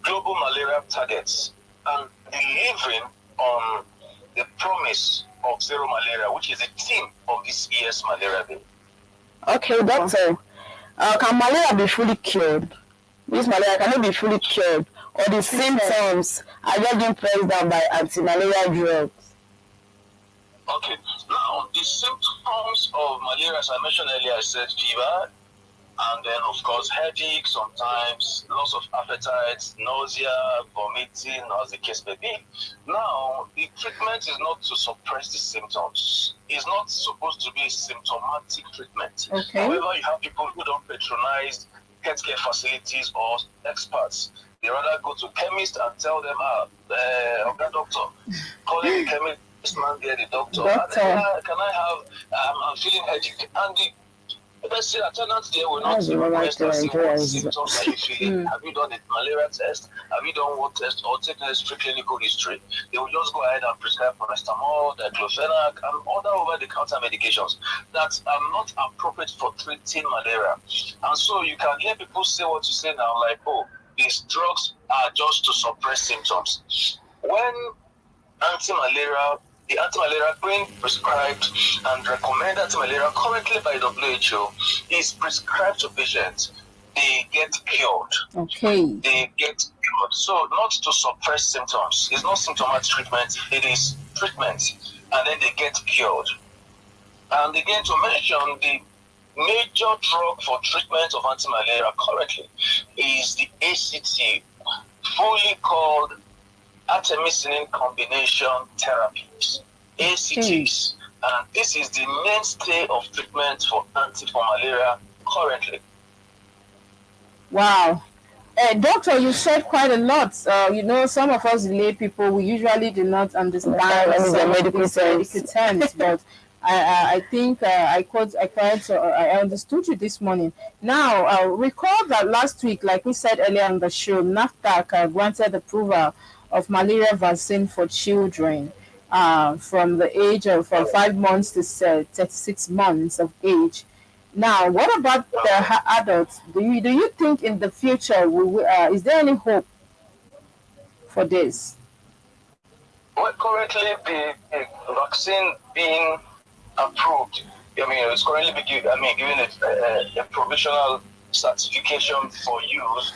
global malaria targets and delivering on the promise of zero malaria, which is the theme of this year's Malaria Day. Okay, doctor. Can malaria be fully cured? This malaria can it be fully cured, or the symptoms are just being pressed down by anti-malaria drugs? Okay, now the symptoms of malaria, as I mentioned earlier, I said fever, and then of course headache, sometimes loss of appetite, nausea, vomiting, as the case may be. Now, the treatment is not to suppress the symptoms. It's not supposed to be a symptomatic treatment. Okay. However, you have people who don't patronize healthcare facilities or experts. They rather go to chemists and tell them, okay, doctor, calling the chemist man there, the doctor. Can I have, I'm feeling headache. And the let's say attendants there will not request and say what symptoms are you feeling. Have you done a malaria test? Have you done what test or taken a strict clinical history? They will just go ahead and prescribe paracetamol, diclofenac, and other over-the-counter medications that are not appropriate for treating malaria. And so you can hear people say what you say now, like, oh, these drugs are just to suppress symptoms. When the anti-malaria being prescribed and recommended anti-malaria currently by WHO is prescribed to patients. They get cured. Okay. They get cured. So not to suppress symptoms. It's not symptomatic treatment. It is treatment. And then they get cured. And again, to mention, the major drug for treatment of anti-malaria currently is the ACT, fully called artemisinin combination therapies, ACTs, and this is the mainstay of treatment for malaria currently. Wow. Doctor, you said quite a lot. Some of us lay people, we usually do not understand some medical terms, but I think I understood you this morning. Now, recall that last week, like we said earlier on the show, NAFDAC granted approval of malaria vaccine for children from the age of 5 months to 36 months of age. Now, what about the adults? Do you think in the future is there any hope for this? Well, currently the vaccine being approved, it's currently given a provisional certification for use,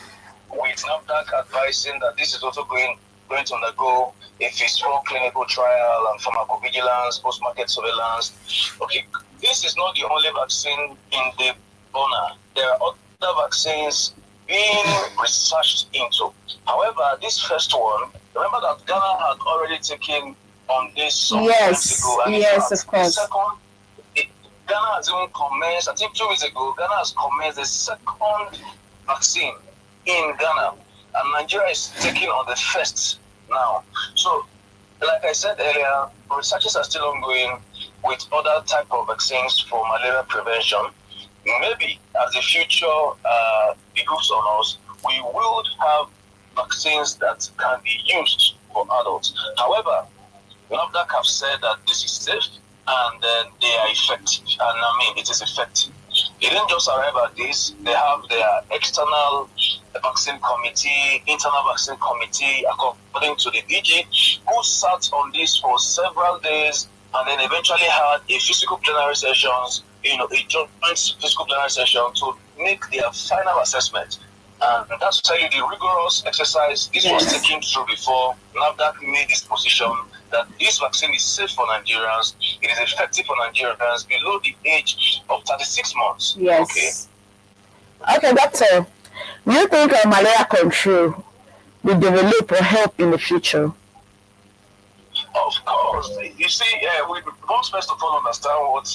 with NAFDAC advising that this is also going to undergo a phase 4 clinical trial and pharmacovigilance, post-market surveillance. Okay, this is not the only vaccine in the burner. There are other vaccines being researched into. However, this first one, remember that Ghana had already taken on this some times ago. And yes, of course. Ghana has even commenced, I think 2 weeks ago, Ghana has commenced the second vaccine in Ghana. And Nigeria is taking on the first now. So, like I said earlier, researches are still ongoing with other type of vaccines for malaria prevention. Maybe as the future behooves on us, we will have vaccines that can be used for adults. However, NAFDAC have said that this is safe and they are effective. And it is effective. They didn't just arrive at this. They have their external vaccine committee, internal vaccine committee, according to the DG, who sat on this for several days and then eventually had a physical plenary sessions, a joint physical plenary session to make their final assessment. And that's to tell you the rigorous exercise this was taken through before NAFDAC made this position that this vaccine is safe for Nigerians, it is effective for Nigerians below the age of 36 months. Yes. Okay, doctor. Do you think malaria control will develop or help in the future? Of course. You see, we must first of all understand what,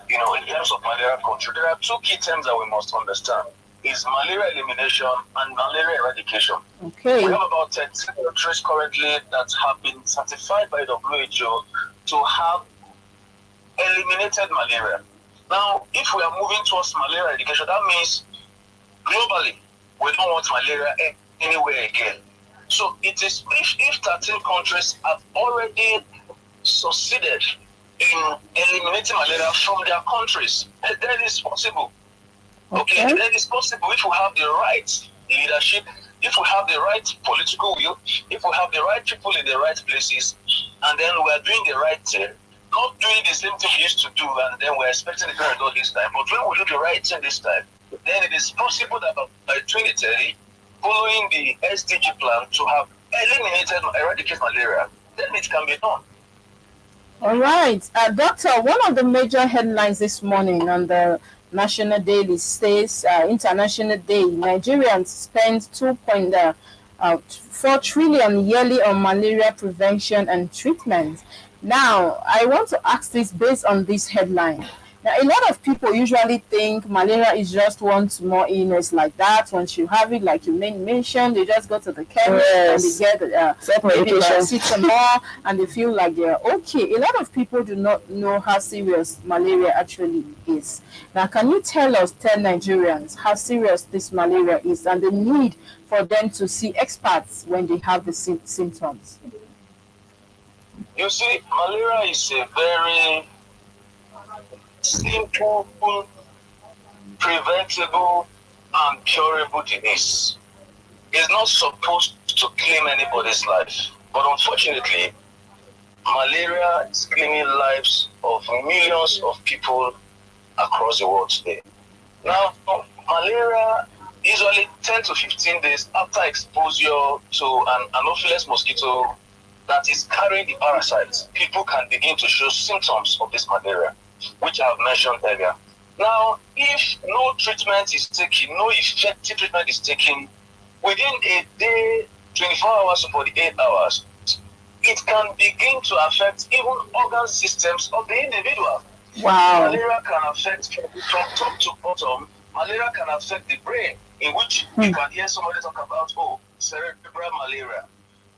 in terms of malaria control, there are two key terms that we must understand. Is malaria elimination and malaria eradication. Okay. We have about 10 countries currently that have been certified by WHO to have eliminated malaria. Now, if we are moving towards malaria eradication, that means globally, we don't want malaria anywhere again. So it is if 13 countries have already succeeded in eliminating malaria from their countries, that is possible. Okay, that is possible if we have the right leadership, if we have the right political will, if we have the right people in the right places, and then we are doing the right thing. not doing the same thing we used to do, and then we're expecting the current result this time. But when we do the right thing this time, then it is possible that by 2030, following the SDG plan, to have eradicated malaria, then it can be done. All right. Doctor, one of the major headlines this morning on the National Daily states International Day, Nigerians spend 2.4 trillion yearly on malaria prevention and treatment. Now, I want to ask this based on this headline. Now, a lot of people usually think malaria is just one small illness like that. Once you have it, like you mentioned, they just go to the chemist and they get maybe paracetamol and they feel like they're okay. A lot of people do not know how serious malaria actually is. Now, can you tell Nigerians how serious this malaria is and the need for them to see experts when they have the symptoms? You see, malaria is a very simple, preventable, and curable disease. It's not supposed to claim anybody's life. But unfortunately, malaria is claiming lives of millions of people across the world today. Now, malaria usually 10 to 15 days after exposure to an Anopheles mosquito that is carrying the parasites, people can begin to show symptoms of this malaria, which I have mentioned earlier. Now, if no treatment is taken, no effective treatment is taken, within a day, 24 hours or 48 hours, it can begin to affect even organ systems of the individual. Wow. Malaria can affect from top to bottom. Malaria can affect the brain, in which you can hear somebody talk about, cerebral malaria.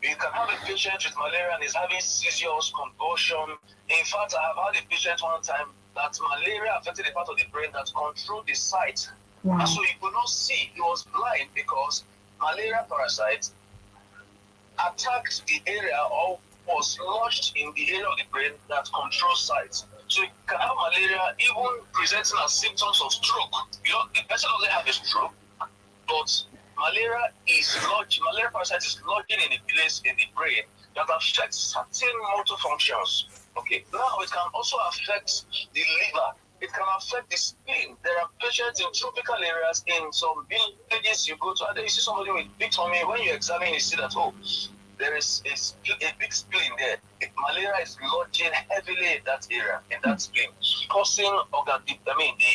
You can have a patient with malaria and is having seizures, convulsion. In fact, I have had a patient one time that malaria affected a part of the brain that controlled the sight. Wow. And so he could not see. He was blind because malaria parasites attacked the area or was lodged in the area of the brain that controls sight. So you can have malaria even presenting as symptoms of stroke. The person doesn't have a stroke, but malaria parasite is lodging in a place in the brain that affects certain motor functions. Okay, now it can also affect the liver. It can affect the spleen. There are patients in tropical areas, in some villages you go to, and then you see somebody with big tummy. When you examine, you see that, there is a big spleen there. Malaria is lodging heavily in that area, in that spleen, causing the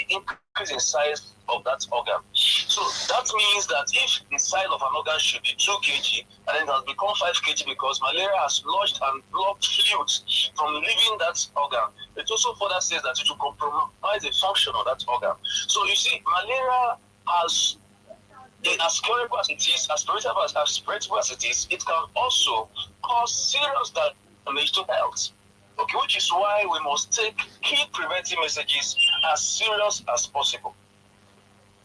increase in size of that organ. So that means that if the size of an organ should be 2 kg, and then it has become 5 kg because malaria has lodged and blocked fluids from leaving that organ, it also further says that it will compromise the function of that organ. So you see, malaria has, as curable as it is, as spreadable as it is, it can also cause serious damage to health. Okay, which is why we must take key preventive messages as serious as possible.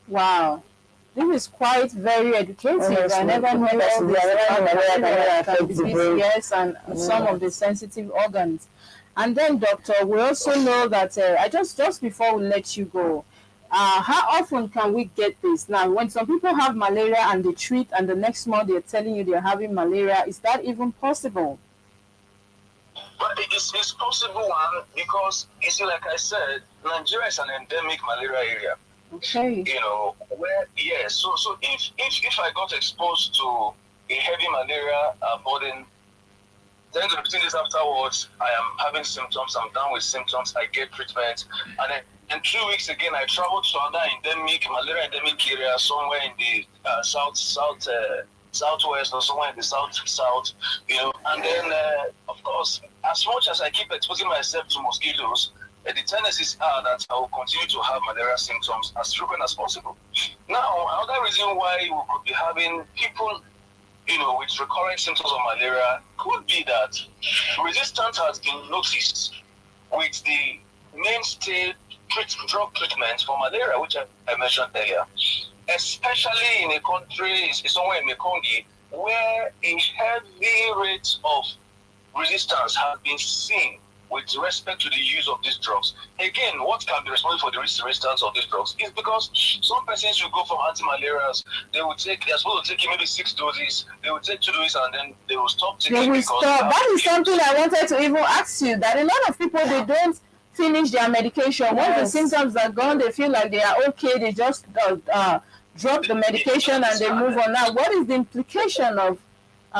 Wow. This is quite very educative. Honestly, I never knew all this about disease, yes, and some of the sensitive organs. And then, doctor, we also know that just before we let you go, how often can we get this? Now, when some people have malaria and they treat, and the next month they're telling you they're having malaria, is that even possible? But it's possible, one, because you see, like I said, Nigeria is an endemic malaria area. Okay. You know, so if I got exposed to a heavy malaria burden, 10 to 15 days afterwards, I am having symptoms, I'm down with symptoms, I get treatment, and then in 2 weeks again, I traveled to another malaria endemic area somewhere in the southwest or somewhere in the south, and then, of course, as much as I keep exposing myself to mosquitoes, the tendencies are that I will continue to have malaria symptoms as frequent as possible. Now, another reason why we could be having people, with recurrent symptoms of malaria could be that resistance has been noticed with the mainstay drug treatment for malaria, which I mentioned earlier, especially in a country, somewhere in Mekongi, where a heavy rate of resistance has been seen with respect to the use of these drugs. Again, what can be responsible for the resistance of these drugs is because some persons will go for anti-malarials. They're supposed to take maybe 6 doses. They will take 2 doses and then they will stop taking. They will stop. That is something I wanted to even ask you. That a lot of people, they don't finish their medication. Once the symptoms are gone, they feel like they are okay. They just drop the medication and they move on. Now, what is the implication of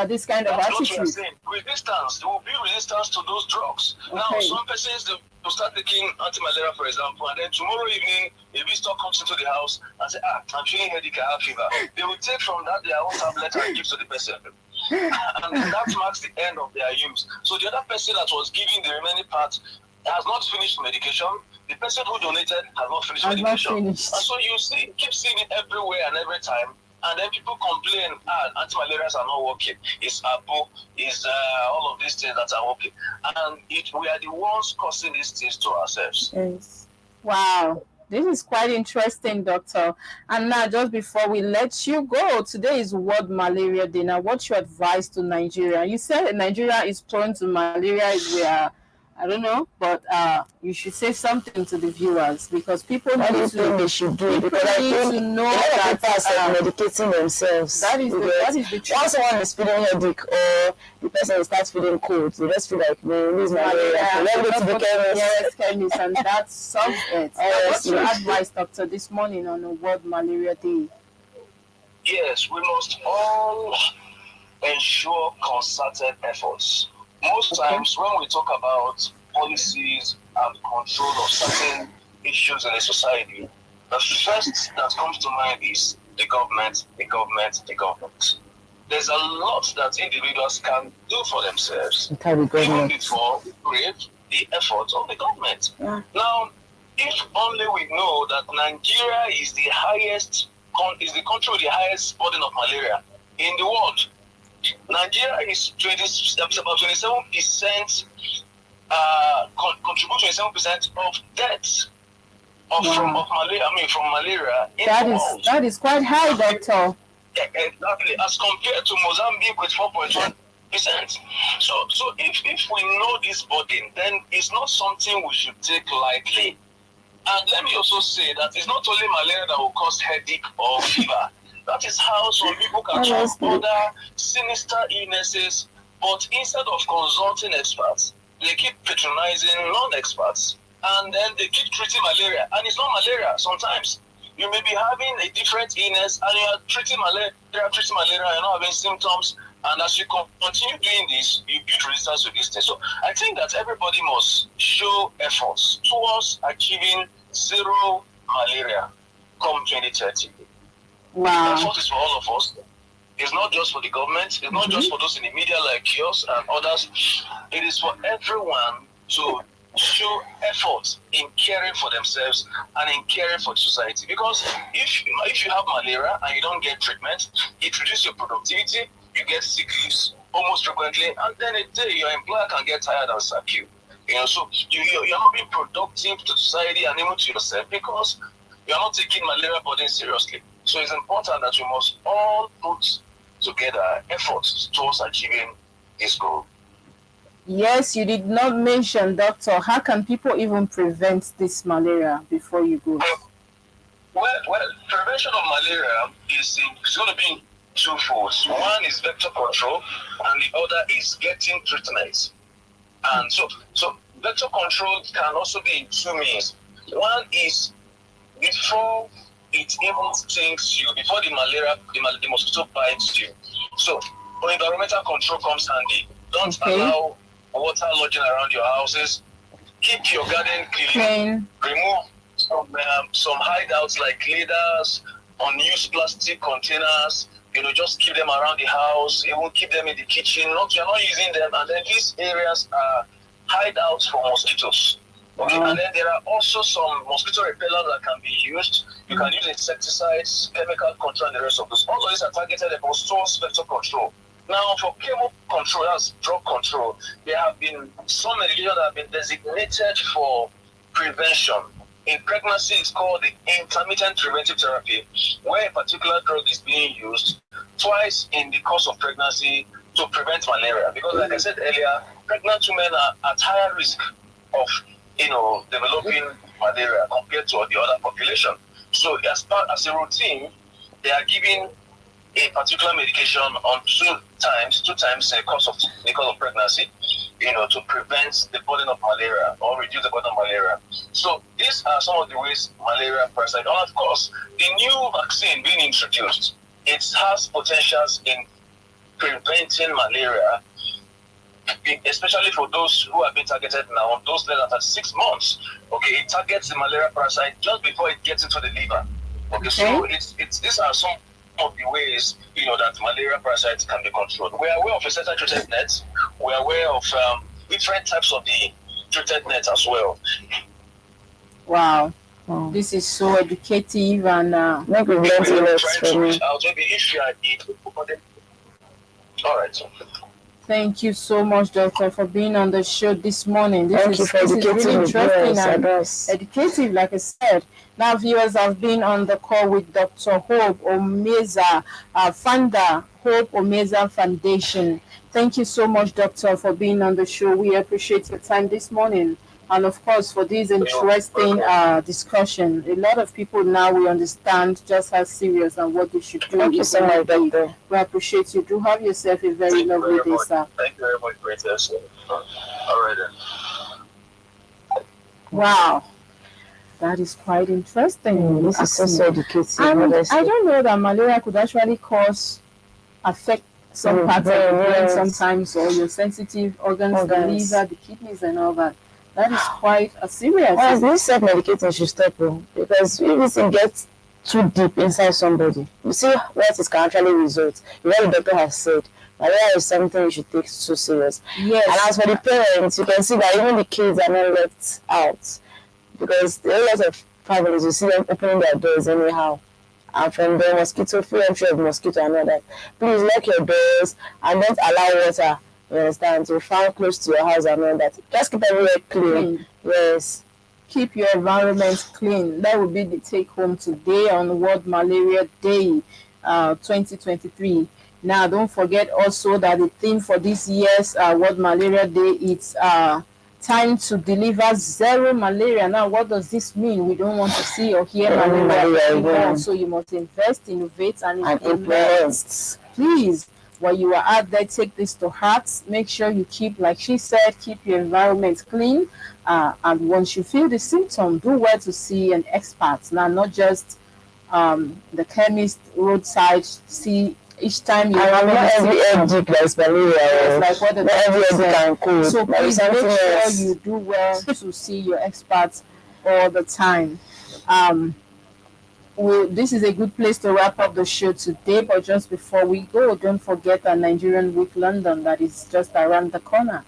this kind of attitude? Resistance. There will be resistance to those drugs. Okay. Now, some persons, they will start taking anti-malaria, for example, and then tomorrow evening, a visitor comes into the house and says, I'm feeling headache, I have fever. They will take from that their own tablet and give to the person. And that marks the end of their use. So the other person that was giving the remaining part has not finished medication. The person who donated has not finished medication. And so you keep seeing it everywhere and every time. And then people complain, anti-malarials are not working. It's APO, it's all of these things that are working. And we are the ones causing these things to ourselves. Yes. Wow. This is quite interesting, Doctor. And now, just before we let you go, today is World Malaria Day. Now, what's your advice to Nigeria? You said Nigeria is prone to malaria. I don't know, but you should say something to the viewers because people need to know that people are medicating themselves. That is the truth. Once someone is feeling headache or the person starts feeling cold, they just feel like they lose malaria. Let me go to the chemist, and that solves it. What's your advice, Doctor, this morning on the World Malaria Day? Yes, we must all ensure concerted efforts. Most times when we talk about policies and control of certain issues in a society, the first that comes to mind is the government, the government, the government. There's a lot that individuals can do for themselves, even before the efforts of the government. Yeah. Now, if only we know that Nigeria is the country with the highest burden of malaria in the world. Nigeria is about 27%, contribute 27% of deaths from malaria in the world. That is quite high, Doctor. Exactly, as compared to Mozambique with 4.1%. So if we know this burden, then it's not something we should take lightly. And let me also say that it's not only malaria that will cause headache or fever. That is how some people can have other sinister illnesses, but instead of consulting experts, they keep patronizing non-experts, and then they keep treating malaria. And it's not malaria. Sometimes you may be having a different illness, and you are treating malaria, you're not having symptoms, and as you continue doing this, you build resistance to this thing. So I think that everybody must show efforts towards achieving zero malaria come 2030. Wow. The effort is for all of us. It's not just for the government. It's not just for those in the media like yours and others. It is for everyone to show effort in caring for themselves and in caring for the society. Because if you have malaria and you don't get treatment, it reduces your productivity. You get sick leaves almost frequently, and then a day your employer can get tired and sack you. So you're not being productive to society and even to yourself because you're not taking malaria burden seriously. So it's important that we must all put together efforts towards achieving this goal. Yes, you did not mention, Doctor, how can people even prevent this malaria before you go? Well, prevention of malaria is going to be in two folds. One is vector control, and the other is getting treatment. And so vector control can also be in two means. One is before it even stings you, before the mosquito bites you. So environmental control comes handy. Don't allow water lodging around your houses. Keep your garden clean. Remove some hideouts like leaders, unused plastic containers. Just keep them around the house. Even keep them in the kitchen. You're not using them. And then these areas are hideouts for mosquitoes. Okay, and then there are also some mosquito repellents that can be used. You can use insecticides, chemical control, and the rest of those. All of these are targeted at vector control. Now, for chemical control, that's drug control, there have been some medications that have been designated for prevention. In pregnancy, it's called the intermittent preventive therapy, where a particular drug is being used twice in the course of pregnancy to prevent malaria. Because like I said earlier, pregnant women are at higher risk of developing malaria compared to the other population. So as a routine, they are giving a particular medication on two times in the course of pregnancy, to prevent the burden of malaria or reduce the burden of malaria. So these are some of the ways malaria parasite. And of course, the new vaccine being introduced, it has potentials in preventing malaria, especially for those who have been targeted now, those less than 6 months. Okay, it targets the malaria parasite just before it gets into the liver. Okay, so these are some of the ways that malaria parasites can be controlled. We are aware of a certain treated nets. We are aware of different types of the treated nets as well. Wow. This is so educative and maybe we learned a lot from you. All right. Thank you so much, Doctor, for being on the show this morning. Thank you for educating really interesting and us. educative, like I said. Now, viewers have been on the call with Dr. Hope Omeza, founder, Hope Omeza Foundation. Thank you so much, Doctor, for being on the show. We appreciate your time this morning. And of course, for this interesting discussion. A lot of people now will understand just how serious and what they should do. Thank you so much, Doctor. We appreciate you. Do have yourself a very lovely day, sir. Thank you very much, Princess. All right then. Wow. That is quite interesting. This is so educative. And I don't know that malaria could actually affect some parts of the brain sometimes, or your sensitive organs, the liver, the kidneys, and all that. That is quite a serious. This self-medicating should stop, because if this thing gets too deep inside somebody, you see what it can actually result. What the doctor has said, malaria is something you should take so serious. Yes. And as for the parents, you can see that even the kids are not left out, because there are lots of families, you see them opening their doors anyhow. And from the mosquito, free entry of mosquito and all that. Please lock your doors and don't allow water, you understand, to find close to your house and all that. Just keep everywhere clean. Yes. Keep your environment clean. That will be the take home today on World Malaria Day 2023. Now, don't forget also that the theme for this year's World Malaria Day is time to deliver zero malaria. Now, what does this mean? We don't want to see or hear malaria anymore. So you must invest, innovate, and implement. Please, while you are out there, take this to heart. Make sure you keep, like she said, keep your environment clean. And once you feel the symptom, do well to see an expert. Now, not just the chemist roadside. See, each time you have every egg like malaria, like what the doctor said. So please make sure you do well to see your experts all the time. This is a good place to wrap up the show today, but just before we go, don't forget our Nigerian Week London that is just around the corner.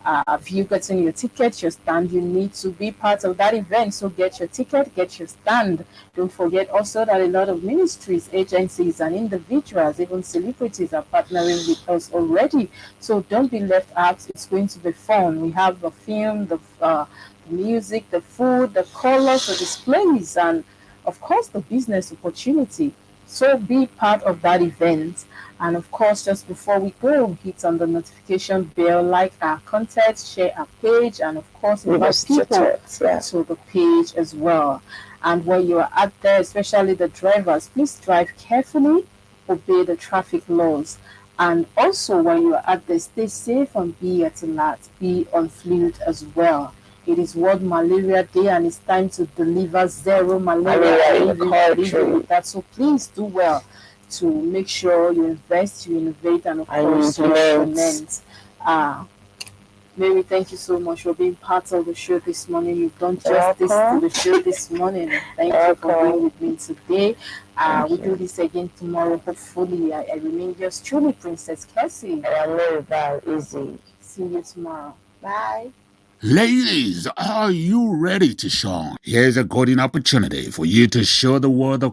Have you gotten your ticket, your stand? You need to be part of that event. So get your ticket, get your stand. Don't forget also that a lot of ministries, agencies, and individuals, even celebrities, are partnering with us already. So don't be left out. It's going to be fun. We have the film, the music, the food, the colors, the displays, and of course the business opportunity. So be part of that event. And of course, just before we go, hit on the notification bell, like our content, share our page, and of course, invite people to the page as well. And when you are out there, especially the drivers, please drive carefully, obey the traffic laws. And also, when you are out there, stay safe and be at alert, be on fluid as well. It is World Malaria Day, and it's time to deliver zero malaria in the country. So please do well to make sure you invest, you innovate, and of course you implement. Mary, thank you so much for being part of the show this morning. You've done justice to the show this morning. Thank you for being with me today. We'll do this again tomorrow. Hopefully, I remain yours truly, Princess KESSY. I know that easy. See you tomorrow. Bye. Ladies, are you ready to shine? Here's a golden opportunity for you to show the world the